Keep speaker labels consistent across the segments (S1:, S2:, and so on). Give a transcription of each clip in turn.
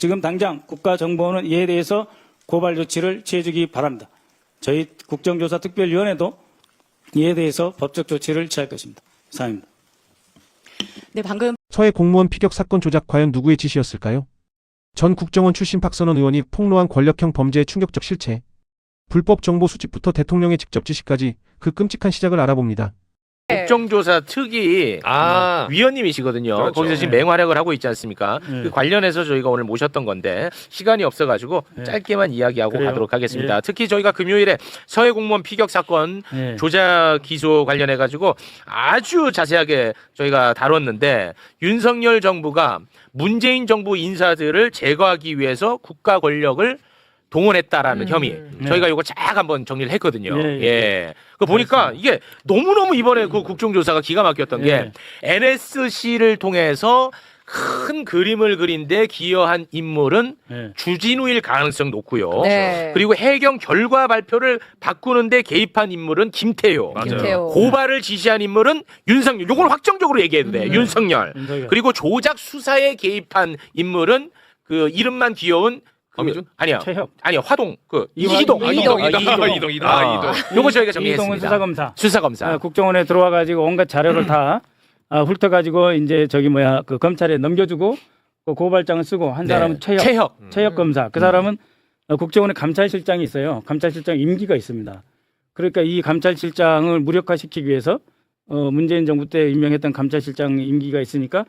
S1: 지금 당장 국가정보원은 이에 대해서 고발 조치를 취해주기 바랍니다. 저희 국정조사특별위원회도 이에 대해서 법적 조치를 취할 것입니다. 이상입니다.
S2: 네, 방금
S3: 서해 공무원 피격 사건 조작 과연 누구의 지시였을까요? 전 국정원 출신 박선원 의원이 폭로한 권력형 범죄의 충격적 실체. 불법 정보 수집부터 대통령의 직접 지시까지 그 끔찍한 시작을 알아봅니다.
S4: 국정조사 특위 위원님이시거든요.
S5: 그렇죠.
S4: 거기서 지금 맹활약을 하고 있지 않습니까? 그 관련해서 저희가 오늘 모셨던 건데 시간이 없어가지고 짧게만 이야기하고
S1: 그래요.
S4: 가도록 하겠습니다.
S1: 예.
S4: 특히 저희가 금요일에 서해 공무원 피격 사건
S1: 예.
S4: 조작 기소 관련해가지고 아주 자세하게 저희가 다뤘는데 윤석열 정부가 문재인 정부 인사들을 제거하기 위해서 국가 권력을 동원했다라는 혐의. 저희가 이거 쫙 한번 정리를 했거든요.
S1: 예, 예.
S4: 예. 그 보니까 이게 너무너무 이번에 그 국정조사가 기가 막혔던 게
S1: 예.
S4: NSC를 통해서 큰 그림을 그린 데 기여한 인물은
S1: 예.
S4: 주진우일 가능성 높고요.
S2: 네.
S4: 그리고 해경 결과 발표를 바꾸는데 개입한 인물은 김태효.
S5: 맞아요.
S2: 김태호.
S4: 고발을 지시한 인물은 윤석열. 요걸 확정적으로 얘기해도 돼. 윤석열.
S1: 윤석열.
S4: 그리고 조작 수사에 개입한 인물은 그 이름만 귀여운
S5: 엄희준?
S4: 아니야.
S1: 최혁.
S4: 아니야. 화동. 그
S1: 이화동.
S4: 이희동.
S5: 이동.
S4: 요거 저희가
S1: 이동은
S4: 정리했습니다.
S1: 수사검사.
S4: 수사검사.
S1: 국정원에 들어와 가지고 온갖 자료를 다 훑어 가지고 이제 그 검찰에 넘겨주고 그 고발장을 쓰고 한 사람은 최혁 검사. 그 사람은 국정원에 감찰실장이 있어요. 감찰실장 임기가 있습니다. 그러니까 이 감찰실장을 무력화시키기 위해서 문재인 정부 때 임명했던 감찰실장 임기가 있으니까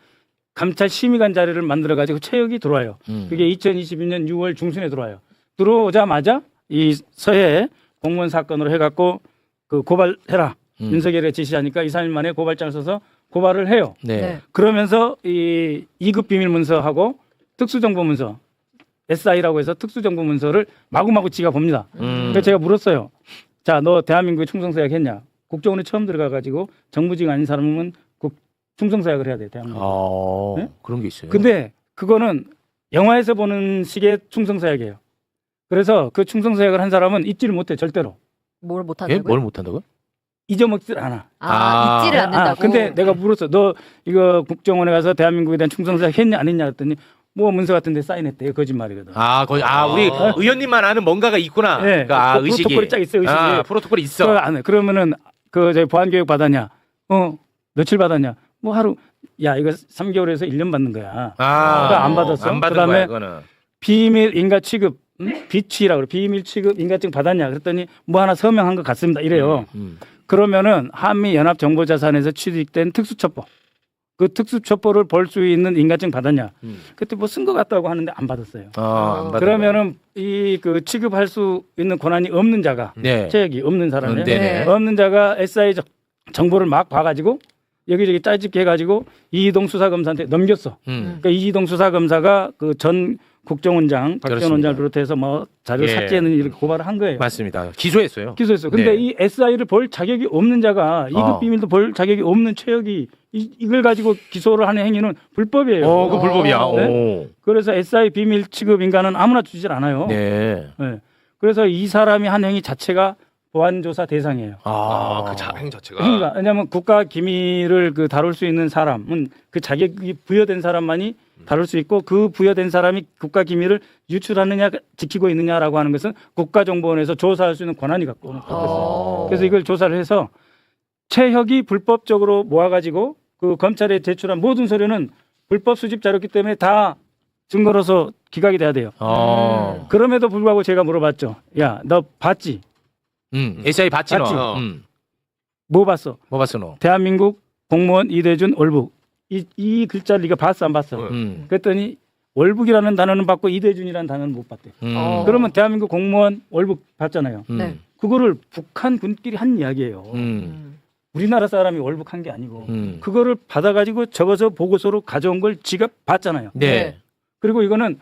S1: 감찰심의관 자료를 만들어 가지고 최혁이 들어와요. 그게 2022년 6월 중순에 들어와요. 들어오자마자 이 서해 공무원 사건으로 해갖고 그 고발해라. 윤석열이 지시하니까 2, 3일 만에 고발장을 써서 고발을 해요.
S4: 네.
S1: 그러면서 이 2급 비밀 문서하고 특수정보 문서 SI라고 해서 특수정보 문서를 마구마구 지가 봅니다. 그래서 제가 물었어요. 자, 너 대한민국에 충성서약 했냐? 국정원에 처음 들어가가지고 정부직 아닌 사람은 충성서약을 해야 돼, 대한민국. 네?
S4: 그런 게 있어요.
S1: 근데 그거는 영화에서 보는 식의 충성서약이에요. 그래서 그 충성서약을 한 사람은 잊지를 못해, 절대로.
S2: 뭘
S4: 예?
S2: 못한다고요?
S4: 뭘 못한다고요?
S1: 잊어먹질 않아.
S2: 잊지를 않는다고.
S1: 근데 내가 물었어. 너 이거 국정원에 가서 대한민국에 대한 충성서약 했냐 안 했냐 그랬더니 뭐 문서 같은데 사인했대요. 거짓말이거든.
S4: 우리 의원님만 아는 뭔가가 있구나.
S1: 네.
S4: 그러니까
S1: 그
S4: 의식이.
S1: 프로토콜이 쫙 있어요, 의식이.
S4: 프로토콜이 있어.
S1: 그거 안 해. 그러면은 그 저희 보안교육 받았냐? 며칠 받았냐? 뭐 하루. 야, 이거 3개월에서 1년 받는 거야. 그거 안 받았어.
S4: 안 받은
S1: 그다음에
S4: 거야, 그거는.
S1: 비밀 인가 취급, 비취라고 그래. 비밀 취급 인가증 받았냐? 그랬더니 뭐 하나 서명한 것 같습니다. 이래요. 그러면은 한미 연합 정보자산에서 취득된 특수첩보. 그 특수첩보를 볼 수 있는 인가증 받았냐? 그때 뭐 쓴 것 같다고 하는데 안 받았어요.
S4: 안 받은
S1: 그러면은 이 그 취급할 수 있는 권한이 없는 자가
S4: 네.
S1: 체액이 없는 사람이
S4: 네네.
S1: 없는 자가 SI 정보를 막 봐가지고 여기저기 짜집게 해가지고 이희동 수사검사한테 넘겼어. 그러니까 이희동 수사검사가 그 전 국정원장 박지원
S4: 그렇습니다.
S1: 원장을 비롯해서 뭐 자료
S4: 예.
S1: 삭제는 이렇게 고발을 한 거예요.
S4: 맞습니다. 기소했어요.
S1: 기소했어. 근데
S4: 네.
S1: 이 SI를 볼 자격이 없는 자가 2급 비밀도 볼 자격이 없는 최혁이 이걸 가지고 기소를 하는 행위는 불법이에요.
S4: 그 불법이야.
S1: 네?
S4: 오.
S1: 그래서 SI 비밀 취급 인가는 아무나 주질 않아요.
S4: 네.
S1: 네. 그래서 이 사람이 한 행위 자체가 보안조사 대상이에요.
S5: 그 자행 자체가.
S1: 그러니까 왜냐하면 국가 기밀을 그 다룰 수 있는 사람은 그 자격이 부여된 사람만이 다룰 수 있고 그 부여된 사람이 국가 기밀을 유출하느냐 지키고 있느냐라고 하는 것은 국가정보원에서 조사할 수 있는 권한이 갖고 있어요. 그래서 이걸 조사를 해서 최혁이 불법적으로 모아가지고 그 검찰에 제출한 모든 서류는 불법 수집 자료였기 때문에 다 증거로서 기각이 돼야 돼요. 그럼에도 불구하고 제가 물어봤죠. 야, 너 봤지?
S4: SI 봤지
S1: 봤지?
S4: 너.
S1: 뭐 봤어?
S4: 뭐 봤어 너?
S1: 대한민국 공무원 이대준 월북. 이 글자를 네가 봤어 안 봤어? 그랬더니 월북이라는 단어는 봤고 이대준이라는 단어는 못 봤대. 그러면 대한민국 공무원 월북 봤잖아요.
S2: 네.
S1: 그거를 북한 군끼리 한 이야기예요. 우리나라 사람이 월북한 게 아니고 그거를 받아가지고 적어서 보고서로 가져온 걸 지가 봤잖아요.
S4: 네.
S1: 그리고 이거는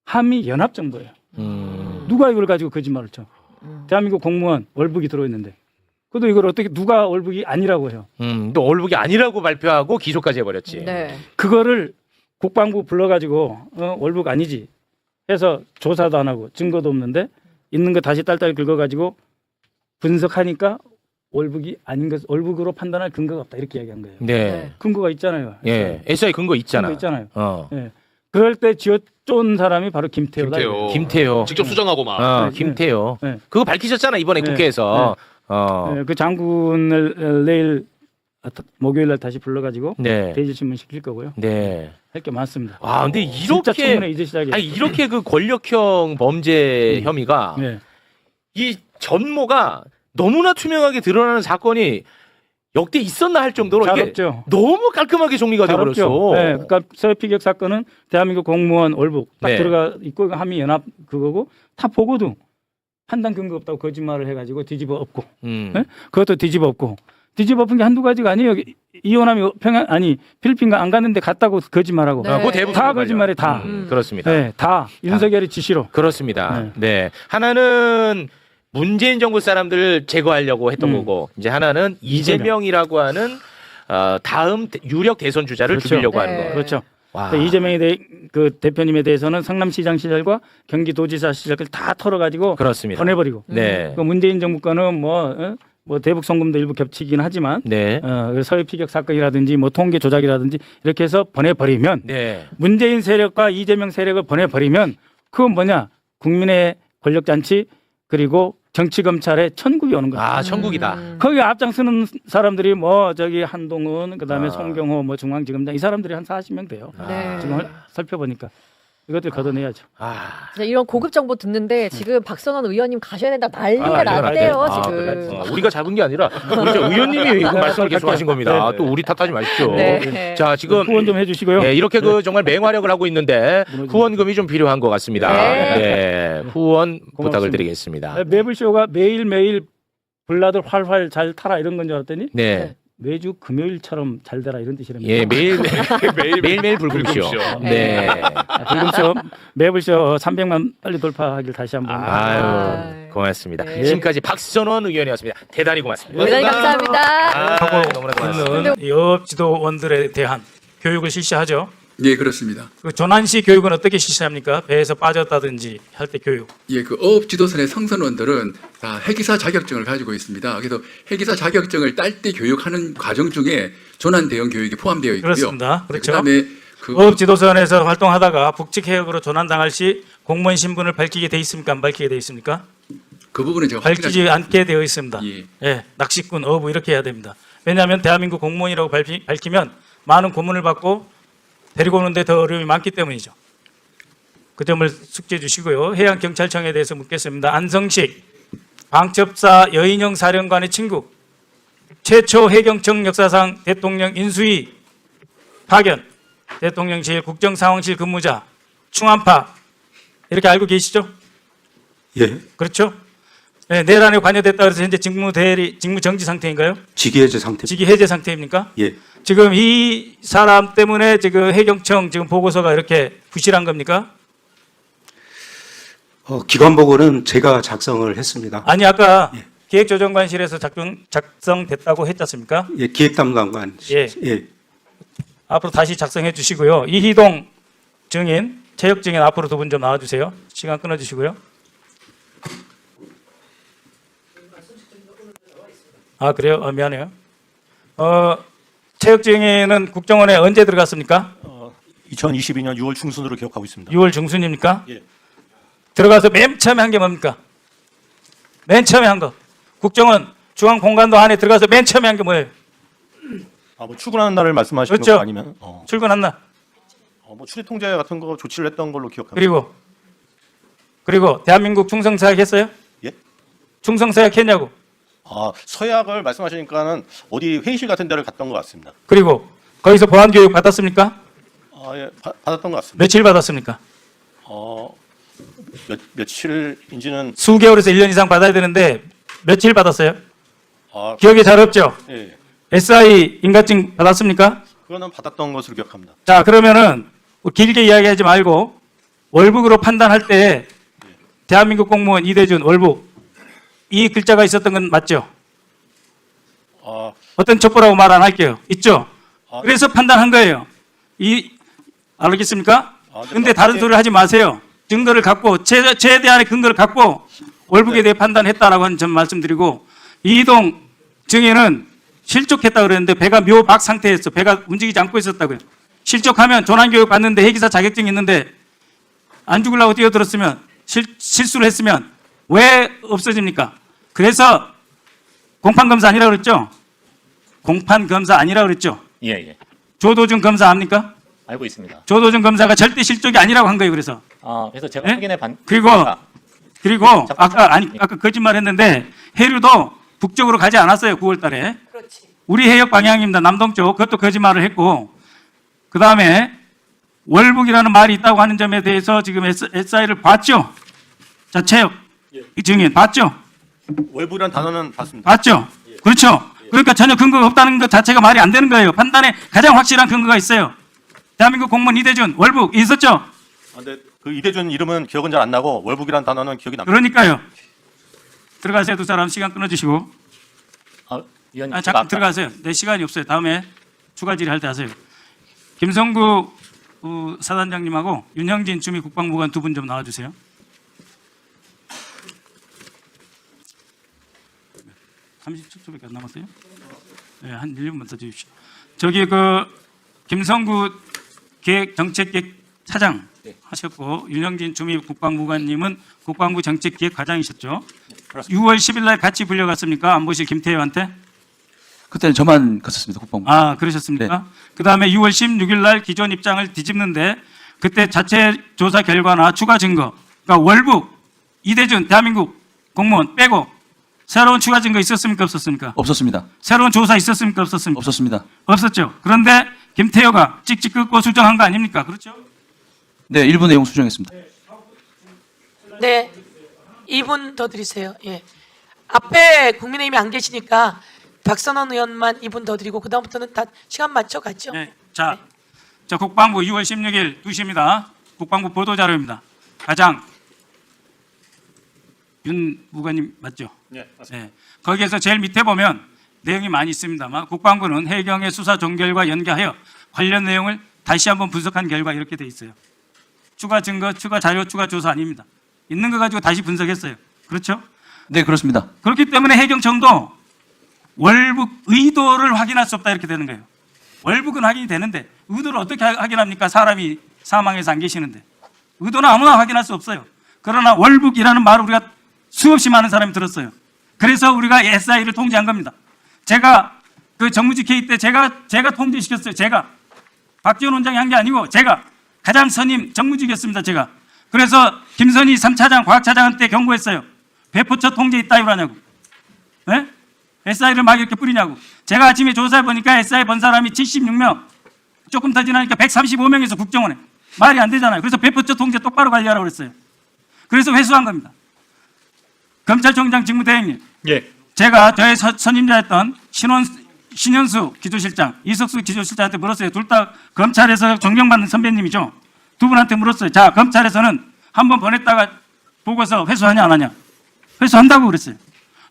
S1: 한미 연합 정보예요. 누가 이걸 가지고 거짓말을 쳐? 대한민국 공무원 월북이 들어있는데. 그래도 이걸 어떻게 누가 월북이 아니라고 해요.
S4: 또 월북이 아니라고 발표하고 기소까지 해버렸지.
S2: 네.
S1: 그거를 국방부 불러가지고 월북 아니지 해서 조사도 안 하고 증거도 없는데 있는 거 다시 딸딸 긁어가지고 분석하니까 월북이 아닌 것 월북으로 판단할 근거가 없다 이렇게 이야기한 거예요.
S4: 네.
S1: 근거가 있잖아요.
S4: 예. SI 근거 있잖아.
S1: 근거 있잖아요. 예. 그럴 때 쥐어쫀 사람이 바로 김태호다.
S5: 김태호.
S4: 김태호.
S5: 직접 수정하고 막.
S4: 김태호.
S1: 네.
S4: 그거 밝히셨잖아 이번에
S1: 네.
S4: 국회에서.
S1: 그 장군을 내일 목요일 날 다시 불러가지고
S4: 네.
S1: 대질신문 시킬 거고요.
S4: 네.
S1: 할 게 많습니다.
S4: 아 근데
S1: 진짜 청문회
S4: 이렇게
S1: 이제 시작이에요.
S4: 아니 이렇게 그 권력형 범죄 혐의가
S1: 네.
S4: 이 전모가 너무나 투명하게 드러나는 사건이 역대 있었나 할 정도로
S1: 잘
S4: 이게
S1: 없죠.
S4: 너무 깔끔하게 정리가
S1: 잘
S4: 돼버렸어.
S1: 없죠. 네, 그러니까 서해피격 사건은 대한민국 공무원 월북 딱
S4: 네.
S1: 들어가 있고 한미 연합 그거고 다 보고도 판단 근거 없다고 거짓말을 해가지고 뒤집어 엎고 네? 그것도 뒤집어 엎고 뒤집어 엎은 게 한두 가지가 아니에요. 이호남이 필리핀가 안 갔는데 갔다고 거짓말하고
S2: 네.
S4: 그거 대부분
S1: 다 거짓말에 다.
S4: 그렇습니다.
S1: 네, 다 윤석열의 지시로.
S4: 그렇습니다. 네. 하나는 문재인 정부 사람들을 제거하려고 했던 거고 이제 하나는 이재명이라고 하는 다음 유력 대선 주자를
S1: 그렇죠.
S4: 죽이려고 하는
S2: 네.
S4: 거.
S1: 그렇죠.
S4: 와.
S1: 이재명의 그 대표님에 대해서는 성남시장 시절과 경기도지사 시절을 다 털어가지고
S4: 그렇습니다.
S1: 보내버리고.
S4: 네.
S1: 그 문재인 정부 거는 뭐 대북 송금도 일부 겹치긴 하지만
S4: 네.
S1: 서해 피격 사건이라든지 뭐 통계 조작이라든지 이렇게 해서 보내버리면
S4: 네.
S1: 문재인 세력과 이재명 세력을 보내버리면 그건 뭐냐 국민의 권력 잔치 그리고 정치 검찰의 천국이 오는 거야.
S4: 아, 천국이다.
S1: 거기 앞장서는 사람들이 뭐 저기 한동훈 그다음에
S4: 아.
S1: 송경호 뭐 중앙지검장 이 사람들이 한 40명 돼요.
S2: 네.
S1: 지금 살펴보니까 이것들 걷어내야죠.
S4: 아.
S2: 진짜 이런 고급 정보 듣는데 지금 박선원 의원님 가셔야 된다 난리가
S4: 난리가
S2: 났대요
S4: 났대요.
S2: 지금.
S4: 우리가 잡은 게 아니라 우리 저 의원님이 그 말씀을 계속 하신 겁니다.
S1: 네.
S4: 또 우리 탓하지 마십시오.
S2: 네.
S4: 자, 지금
S1: 후원 좀 해주시고요.
S4: 네, 이렇게 그 정말 맹활약을 하고 있는데 후원금이 좀 필요한 것 같습니다.
S2: 네.
S4: 네, 후원 부탁을
S1: 고맙습니다.
S4: 드리겠습니다.
S1: 매블쇼가 매일매일 블라들 활활 잘 타라 이런 건 줄 알았더니
S4: 네,
S1: 매주 금요일처럼 잘 되라 이런 뜻이랍니다.
S4: 예, 매일 불금쇼.
S5: 불금쇼.
S4: 네,
S1: 불금쇼 매블쇼 300만 빨리 돌파하길 다시 한번.
S4: 아유, 고맙습니다.
S2: 네.
S4: 지금까지 박선원 의원이었습니다. 대단히 고맙습니다.
S2: 대단히 감사합니다.
S4: 아, 너무나 고맙습니다.
S1: 여업 지도원들에 대한 교육을 실시하죠.
S6: 예, 그렇습니다.
S1: 그 조난시 교육은 어떻게 실시합니까? 배에서 빠졌다든지 할 때 교육.
S6: 예, 그 어업지도선의 성선원들은 다 해기사 자격증을 가지고 있습니다. 그래서 해기사 자격증을 딸 때 교육하는 과정 중에 조난 대응 교육이 포함되어 있고요.
S1: 그렇습니다. 그렇죠.
S6: 그다음에 그
S1: 어업 지도선에서 활동하다가 북측 해역으로 조난당할 시 공무원 신분을 밝히게 돼 있습니까? 안 밝히게 돼 있습니까?
S6: 그 부분은 제가
S1: 밝히지 않게 되어 있습니다.
S6: 예.
S1: 예, 낚시꾼, 어부 이렇게 해야 됩니다. 왜냐하면 대한민국 공무원이라고 밝히면 많은 고문을 받고 데리고 오는데 더 어려움이 많기 때문이죠. 그 점을 숙지해 주시고요. 해양경찰청에 대해서 묻겠습니다. 안성식 방첩사 여인영 사령관의 친구, 최초 해경청 역사상 대통령 인수위 파견, 대통령실 국정상황실 근무자, 충안파 이렇게 알고 계시죠?
S7: 예,
S1: 그렇죠? 네, 내란에 관여됐다 그래서 현재 직무 정지 상태인가요?
S7: 직위 해제 상태.
S1: 직위 해제 상태입니까?
S7: 예,
S1: 지금 이 사람 때문에 지금 해경청 지금 보고서가 이렇게 부실한 겁니까?
S7: 기관 보고는 제가 작성을 했습니다.
S1: 아니 아까 기획조정관실에서 작성됐다고 했지 않습니까?
S7: 예, 기획 담당관.
S1: 예.
S7: 예,
S1: 앞으로 다시 작성해 주시고요. 이희동 증인, 체육 증인 앞으로 두 분 좀 나와 주세요. 시간 끊어 주시고요. 아 그래요? 미안해요. 체육 증인은 국정원에 언제 들어갔습니까?
S8: 2022년 6월 중순으로 기억하고 있습니다.
S1: 6월 중순입니까?
S8: 예.
S1: 들어가서 맨 처음에 한 게 뭡니까? 맨 처음에 한 거. 국정원 중앙공관도 안에 들어가서 맨 처음에 한 게 뭐예요?
S8: 뭐 출근하는 날을 말씀하시는
S1: 그렇죠.
S8: 거 아니면
S1: 출근한 날.
S8: 뭐 출입 통제 같은 거 조치를 했던 걸로 기억합니다.
S1: 그리고 대한민국 충성사역 했어요?
S8: 예?
S1: 충성사역 했냐고.
S8: 서약을 말씀하시니까는 어디 회의실 같은 데를 갔던 것 같습니다.
S1: 그리고 거기서 보안 교육 받았습니까?
S8: 예, 받았던 것 같습니다.
S1: 며칠 받았습니까?
S8: 며칠인지는
S1: 수개월에서 1년 이상 받아야 되는데 며칠 받았어요?
S8: 아,
S1: 기억이 잘 없죠?
S8: 예,
S1: SI 인가증 받았습니까?
S8: 그거는 받았던 것으로 기억합니다.
S1: 자, 그러면은 길게 이야기하지 말고 월북으로 판단할 때 대한민국 공무원 이대준 월북 이 글자가 있었던 건 맞죠? 어떤 첩보라고 말 안 할게요. 있죠? 그래서 판단한 거예요. 알겠습니까? 근데 다른 소리를 하지 마세요. 증거를 갖고 최대한의 근거를 갖고 월북에 대해 판단했다라고 하는 점 말씀드리고 이희동 증인은 실족했다 그랬는데 배가 묘박 상태였어. 배가 움직이지 않고 있었다고요. 실족하면 조난교육 받는데 해기사 자격증 있는데 안 죽으려고 뛰어들었으면 실수를 했으면 왜 없어집니까? 그래서 공판검사 아니라고 그랬죠? 공판검사 아니라고 그랬죠?
S9: 예, 예.
S1: 조도준 검사 압니까?
S9: 알고 있습니다.
S1: 조도준 검사가 절대 실족이 아니라고 한 거예요. 그래서
S9: 그래서 제가
S1: 예?
S9: 확인해 반.
S1: 그리고 아까 거짓말 했는데 해류도 북쪽으로 가지 않았어요. 9월 달에.
S2: 그렇지.
S1: 우리 해역 방향입니다. 남동쪽. 그것도 거짓말을 했고 그다음에 월북이라는 말이 있다고 하는 점에 대해서 지금 SI를 봤죠? 자, 체육 이 증인 봤죠?
S8: 월북이라는 단어는 봤습니다.
S1: 봤죠? 그렇죠? 그러니까 전혀 근거가 없다는 것 자체가 말이 안 되는 거예요. 판단에 가장 확실한 근거가 있어요. 대한민국 공무원 이대준 월북 있었죠?
S8: 근데 그 이대준 이름은 기억은 잘 안 나고 월북이라는 단어는 기억이 납니다.
S1: 그러니까요. 들어가세요. 두 사람 시간 끊어주시고.
S9: 위원님,
S1: 잠깐 들어가세요. 내 시간이 없어요. 다음에 추가 질의할 때 하세요. 김성구 사단장님하고 윤형진 주미 국방부관 두 분 좀 나와주세요. 네, 30초밖에 안 남았어요? 네, 한 1분만 더 주십시오. 저기 김성구 기획정책기획 차장 하셨고 윤형진 주미 국방부관님은 국방부 정책기획과장이셨죠. 6월 10일 날 같이 불려갔습니까? 안보실 김태효한테?
S10: 그때는 저만 갔었습니다. 국방부.
S1: 아, 그러셨습니까? 그다음에 6월 16일 날 기존 입장을 뒤집는데 그때 자체 조사 결과나 추가 증거, 그러니까 월북, 이대준 대한민국 공무원 빼고 새로운 추가 증거 있었습니까? 없었습니까?
S10: 없었습니다.
S1: 새로운 조사 있었습니까? 없었습니까?
S10: 없었습니다.
S1: 없었죠. 그런데 김태효가 찍찍 긋고 수정한 거 아닙니까? 그렇죠?
S10: 네, 일부 내용 수정했습니다.
S11: 네, 2분 더 드리세요. 예. 앞에 국민의힘이 안 계시니까 박선원 의원만 2분 더 드리고 그 다음부터는 다 시간 맞춰 갔죠.
S1: 네. 자, 국방부 6월 16일 2시입니다. 국방부 보도자료입니다. 가장 윤 부관님 맞죠?
S8: 네, 맞습니다.
S1: 네. 거기에서 제일 밑에 보면 내용이 많이 있습니다만 국방부는 해경의 수사 종결과 연계하여 관련 내용을 다시 한번 분석한 결과 이렇게 돼 있어요. 추가 증거, 추가 자료, 추가 조사 아닙니다. 있는 거 가지고 다시 분석했어요. 그렇죠?
S10: 네, 그렇습니다.
S1: 그렇기 때문에 해경청도 월북 의도를 확인할 수 없다 이렇게 되는 거예요. 월북은 확인이 되는데 의도를 어떻게 확인합니까? 사람이 사망해서 안 계시는데. 의도는 아무나 확인할 수 없어요. 그러나 월북이라는 말을 우리가 수없이 많은 사람이 들었어요. 그래서 우리가 SI를 통제한 겁니다. 제가 그 정무직 회의 때 제가 통제시켰어요. 제가 박지원 원장이 한 게 아니고 제가 가장 선임 정무직이었습니다. 제가. 그래서 김선희 3차장 과학차장한테 경고했어요. 배포처 통제 있다 이러냐고. 네? SI를 막 이렇게 뿌리냐고. 제가 아침에 조사해 보니까 SI 본 사람이 76명, 조금 더 지나니까 135명에서 국정원에. 말이 안 되잖아요. 그래서 배포처 통제 똑바로 관리하라고 그랬어요. 그래서 회수한 겁니다. 검찰총장 직무대행님.
S5: 예.
S1: 제가 저의 선임자였던 신현수 기조실장, 이석수 기조실장한테 물었어요. 둘 다 검찰에서 존경받는 선배님이죠. 두 분한테 물었어요. 자, 검찰에서는 한 번 보냈다가 보고서 회수하냐 안 하냐. 회수한다고 그랬어요.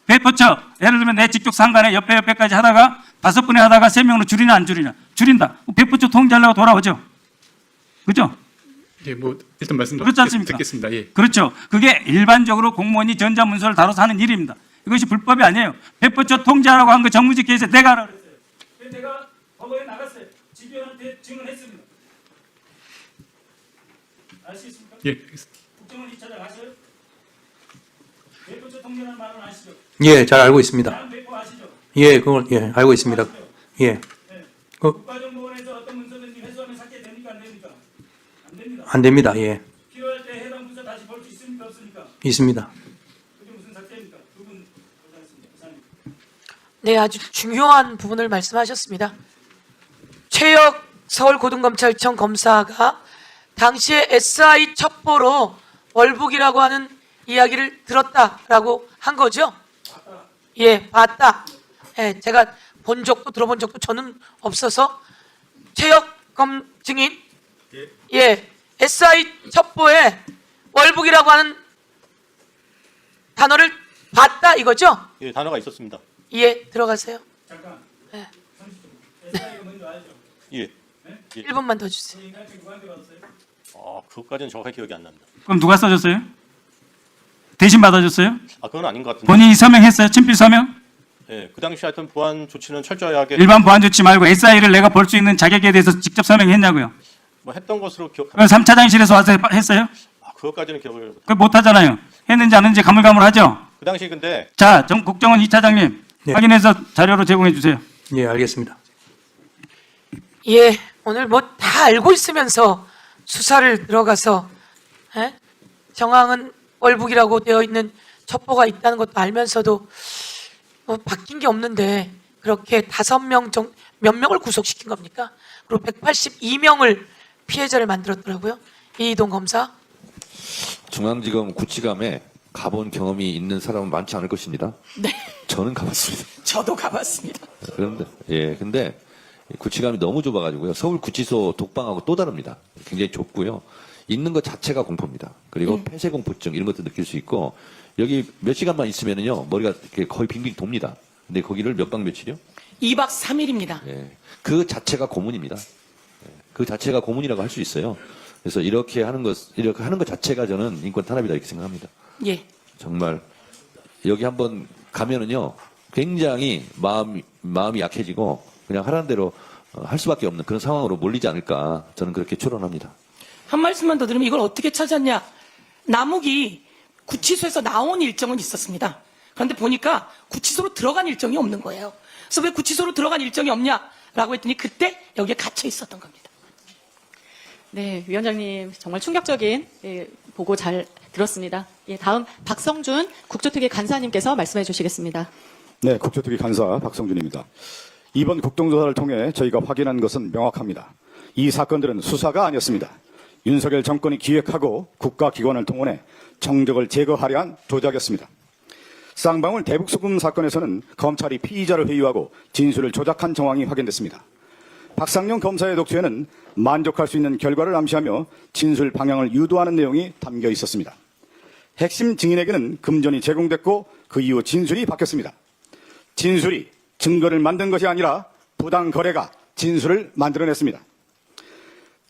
S1: 배포처, 예를 들면 내 직속 상관에 옆에까지 하다가 5분에 하다가 3명으로 줄이냐 안 줄이냐. 줄인다. 배포처 통제하려고 돌아오죠. 그죠?
S5: 예, 뭐 일단 말씀
S1: 그렇지 않습니까?
S5: 듣겠습니다. 예.
S1: 그렇죠. 그게 일반적으로 공무원이 전자문서를 다뤄서 하는 일입니다. 이것이 불법이 아니에요. 배포처 통제하라고 한 거 정무직회에서 내가 하라 그랬어요. 그래서 내가 법원에 나갔어요. 직위원한테 증언했습니다. 알 수 있습니까?
S5: 예. 알겠습니다.
S1: 국정원 2차장 아셔요? 배포처 통제라는 말은 아시죠?
S7: 예, 잘 알고 있습니다.
S1: 대한 배포 아시죠?
S7: 예, 그걸 알고 있습니다. 예.
S1: 네.
S7: 그-
S1: 국가정보원에서 어떤 문서든지 회수하면 삭제됩니까? 안 됩니까? 안 됩니다.
S7: 안 됩니다. 예.
S1: 필요할 때 해당 문서 다시 볼 수 있습니까? 없습니까?
S7: 있습니다.
S1: 그게 무슨 삭제입니까? 두분 고생하셨습니다. 이사님.
S11: 네, 아주 중요한 부분을 말씀하셨습니다. 최혁 서울고등검찰청 검사가 당시에 SI 첩보로 월북이라고 하는 이야기를 들었다라고 한 거죠? 예, 봤다. 예, 제가 본 적도 들어본 적도 저는 없어서 최혁 검 증인, 예, SI 첩보에 월북이라고 하는 단어를 봤다 이거죠?
S8: 예, 단어가 있었습니다.
S11: 예, 들어가세요.
S1: 잠깐.
S11: 네.
S1: 30초. SI가 뭔지 알죠?
S8: 예.
S11: 1분만 더 주세요.
S1: 누구한테 받았어요?
S8: 그것까지는 정확하게 기억이 안 납니다.
S1: 그럼 누가 써줬어요? 대신 받아줬어요?
S8: 그건 아닌 것 같은데.
S1: 본인이 서명했어요? 친필 서명?
S8: 예, 그 당시 하여튼 보안 조치는 철저하게
S1: 일반 보안 조치 말고 SI를 내가 볼 수 있는 자격에 대해서 직접 설명했냐고요.
S8: 뭐 했던 것으로
S1: 그럼
S8: 기억합니다.
S1: 3차장실에서 와서 했어요?
S8: 그것까지는 기억을
S1: 그 못하잖아요. 했는지 안 했는지 가물가물하죠.
S8: 그 당시 근데
S1: 자, 국정원 2차장님
S7: 네.
S1: 확인해서 자료로 제공해 주세요.
S7: 예, 알겠습니다.
S11: 예, 오늘 뭐 다 알고 있으면서 수사를 들어가서 예? 정황은 월북이라고 되어 있는 첩보가 있다는 것도 알면서도 뭐 바뀐 게 없는데 그렇게 5명 몇 명을 구속시킨 겁니까? 그리고 182명을 피해자를 만들었더라고요. 이희동 검사.
S12: 중앙지검 구치감에 가본 경험이 있는 사람은 많지 않을 것입니다.
S11: 네.
S12: 저는 가봤습니다.
S11: 저도 가봤습니다.
S12: 근데 구치감이 너무 좁아가지고요. 서울 구치소 독방하고 또 다릅니다. 굉장히 좁고요. 있는 것 자체가 공포입니다. 그리고 폐쇄 공포증 이런 것도 느낄 수 있고 여기 몇 시간만 있으면은요 머리가 이렇게 거의 빙빙 돕니다. 근데 거기를 몇 박 며칠이요?
S11: 2박 3일입니다.
S12: 예, 그 자체가 고문입니다. 그 자체가 고문이라고 할 수 있어요. 그래서 이렇게 하는 것 자체가 저는 인권 탄압이다 이렇게 생각합니다.
S11: 예.
S12: 정말 여기 한번 가면은요 굉장히 마음이 약해지고 그냥 하라는 대로 할 수밖에 없는 그런 상황으로 몰리지 않을까 저는 그렇게 추론합니다.
S11: 한 말씀만 더 드리면 이걸 어떻게 찾았냐. 남욱이 구치소에서 나온 일정은 있었습니다. 그런데 보니까 구치소로 들어간 일정이 없는 거예요. 그래서 왜 구치소로 들어간 일정이 없냐라고 했더니 그때 여기에 갇혀 있었던 겁니다.
S2: 네, 위원장님 정말 충격적인 보고 잘 들었습니다. 예, 다음 박성준 국조특위 간사님께서 말씀해 주시겠습니다.
S13: 네, 국조특위 간사 박성준입니다. 이번 국정조사를 통해 저희가 확인한 것은 명확합니다. 이 사건들은 수사가 아니었습니다. 윤석열 정권이 기획하고 국가기관을 동원해 정적을 제거하려 한 조작이었습니다. 쌍방울 대북소금 사건에서는 검찰이 피의자를 회유하고 진술을 조작한 정황이 확인됐습니다. 박상용 검사의 독주에는 만족할 수 있는 결과를 암시하며 진술 방향을 유도하는 내용이 담겨 있었습니다. 핵심 증인에게는 금전이 제공됐고 그 이후 진술이 바뀌었습니다. 진술이 증거를 만든 것이 아니라 부당 거래가 진술을 만들어냈습니다.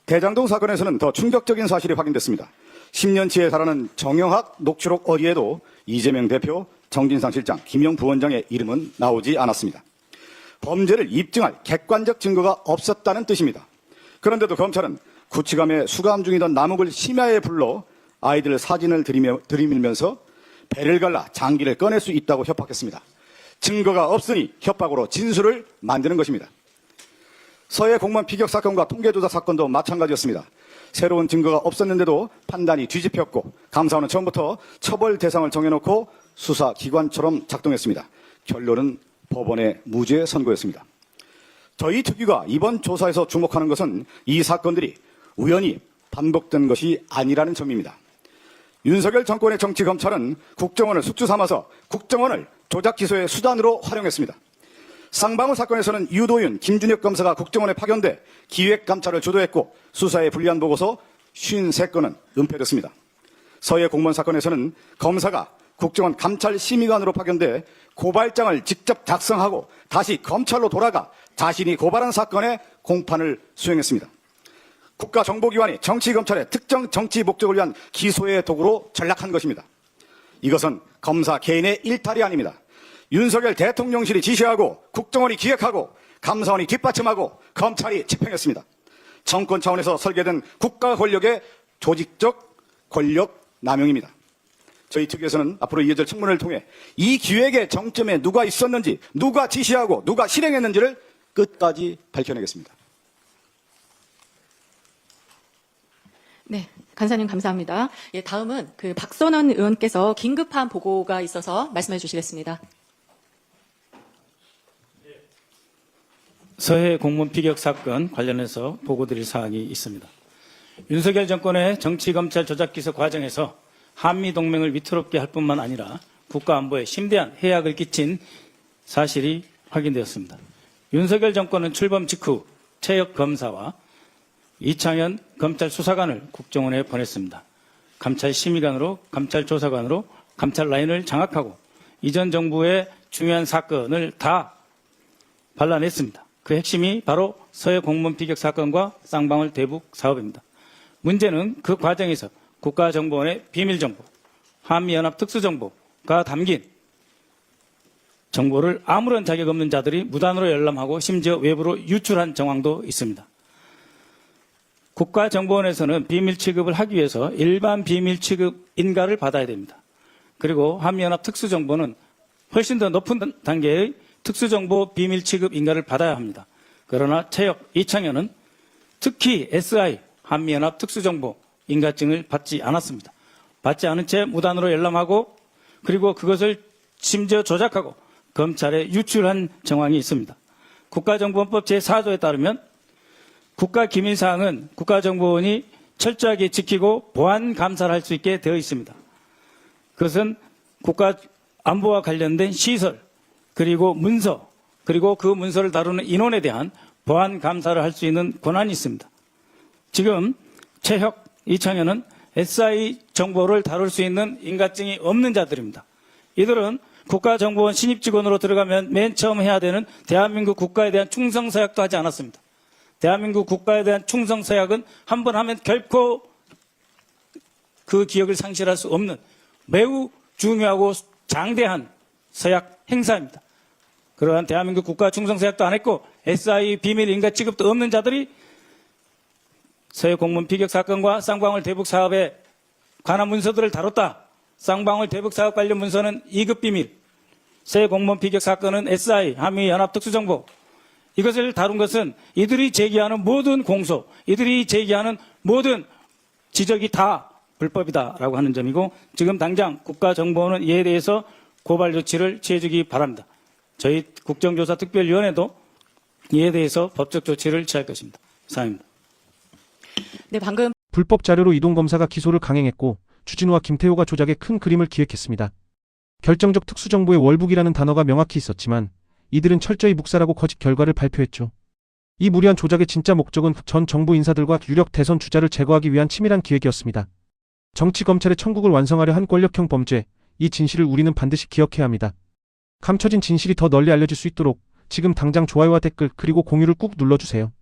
S13: 대장동 사건에서는 더 충격적인 사실이 확인됐습니다. 10년치에 달하는 정영학 녹취록 어디에도 이재명 대표, 정진상 실장, 김영 부원장의 이름은 나오지 않았습니다. 범죄를 입증할 객관적 증거가 없었다는 뜻입니다. 그런데도 검찰은 구치감에 수감 중이던 남욱을 심야에 불러 아이들 사진을 들이밀면서 배를 갈라 장기를 꺼낼 수 있다고 협박했습니다. 증거가 없으니 협박으로 진술을 만드는 것입니다. 서해 공무원 피격 사건과 통계조사 사건도 마찬가지였습니다. 새로운 증거가 없었는데도 판단이 뒤집혔고 감사원은 처음부터 처벌 대상을 정해놓고 수사기관처럼 작동했습니다. 결론은 법원의 무죄 선고였습니다. 저희 특위가 이번 조사에서 주목하는 것은 이 사건들이 우연히 반복된 것이 아니라는 점입니다. 윤석열 정권의 정치검찰은 국정원을 숙주 삼아서 국정원을 조작 기소의 수단으로 활용했습니다. 쌍방울 사건에서는 유도윤, 김준혁 검사가 국정원에 파견돼 기획감찰을 주도했고 수사에 불리한 보고서 53건은 은폐됐습니다. 서해 공무원 사건에서는 검사가 국정원 감찰심의관으로 파견돼 고발장을 직접 작성하고 다시 검찰로 돌아가 자신이 고발한 사건의 공판을 수행했습니다. 국가정보기관이 정치검찰의 특정 정치 목적을 위한 기소의 도구로 전락한 것입니다. 이것은 검사 개인의 일탈이 아닙니다. 윤석열 대통령실이 지시하고 국정원이 기획하고 감사원이 뒷받침하고 검찰이 집행했습니다. 정권 차원에서 설계된 국가 권력의 조직적 권력 남용입니다. 저희 특위에서는 앞으로 이어질 청문회를 통해 이 기획의 정점에 누가 있었는지, 누가 지시하고 누가 실행했는지를 끝까지 밝혀내겠습니다.
S2: 네, 간사님 감사합니다. 예, 다음은 박선원 의원께서 긴급한 보고가 있어서 말씀해 주시겠습니다.
S1: 서해 공무원 피격 사건 관련해서 보고드릴 사항이 있습니다. 윤석열 정권의 정치검찰 조작 기소 과정에서 한미동맹을 위태롭게 할 뿐만 아니라 국가안보에 심대한 해악을 끼친 사실이 확인되었습니다. 윤석열 정권은 출범 직후 최혁 검사와 이창현 검찰 수사관을 국정원에 보냈습니다. 감찰 심의관으로, 감찰 조사관으로 감찰 라인을 장악하고 이전 정부의 중요한 사건을 다 발라냈습니다. 그 핵심이 바로 서해 공무원 피격 사건과 쌍방울 대북 사업입니다. 문제는 그 과정에서 국가정보원의 비밀정보, 한미연합 특수정보가 담긴 정보를 아무런 자격 없는 자들이 무단으로 열람하고 심지어 외부로 유출한 정황도 있습니다. 국가정보원에서는 비밀 취급을 하기 위해서 일반 비밀 취급 인가를 받아야 됩니다. 그리고 한미연합 특수정보는 훨씬 더 높은 단계의 특수정보 비밀 취급 인가를 받아야 합니다. 그러나 채역 이창현은 특히 SI 한미연합 특수정보 인가증을 받지 않았습니다. 받지 않은 채 무단으로 열람하고 그리고 그것을 심지어 조작하고 검찰에 유출한 정황이 있습니다. 국가정보원법 제4조에 따르면 국가기밀사항은 국가정보원이 철저하게 지키고 보안 감사를 할 수 있게 되어 있습니다. 그것은 국가안보와 관련된 시설, 그리고 문서, 그리고 그 문서를 다루는 인원에 대한 보안 감사를 할 수 있는 권한이 있습니다. 지금 최혁, 이창현은 SI 정보를 다룰 수 있는 인가증이 없는 자들입니다. 이들은 국가정보원 신입직원으로 들어가면 맨 처음 해야 되는 대한민국 국가에 대한 충성서약도 하지 않았습니다. 대한민국 국가에 대한 충성서약은 한 번 하면 결코 그 기억을 상실할 수 없는 매우 중요하고 장대한 서약 행사입니다. 그러한 대한민국 국가 충성서약도 안 했고 SI 비밀 인가 취급도 없는 자들이 서해 공무원 피격 사건과 쌍방울 대북 사업에 관한 문서들을 다뤘다. 쌍방울 대북 사업 관련 문서는 2급 비밀, 서해 공무원 피격 사건은 SI 한미연합 특수정보. 이것을 다룬 것은 이들이 제기하는 모든 공소, 이들이 제기하는 모든 지적이 다 불법이다라고 하는 점이고 지금 당장 국가정보원은 이에 대해서 고발 조치를 취해주기 바랍니다. 저희 국정조사특별위원회도 이에 대해서 법적 조치를 취할 것입니다. 이상입니다.
S2: 네, 방금
S3: 불법 자료로 이동검사가 기소를 강행했고 주진우와 김태호가 조작의 큰 그림을 기획했습니다. 결정적 특수정보의 월북이라는 단어가 명확히 있었지만 이들은 철저히 묵살하고 거짓 결과를 발표했죠. 이 무리한 조작의 진짜 목적은 전 정부 인사들과 유력 대선 주자를 제거하기 위한 치밀한 기획이었습니다. 정치 검찰의 천국을 완성하려 한 권력형 범죄, 이 진실을 우리는 반드시 기억해야 합니다. 감춰진 진실이 더 널리 알려질 수 있도록 지금 당장 좋아요와 댓글 그리고 공유를 꾹 눌러주세요.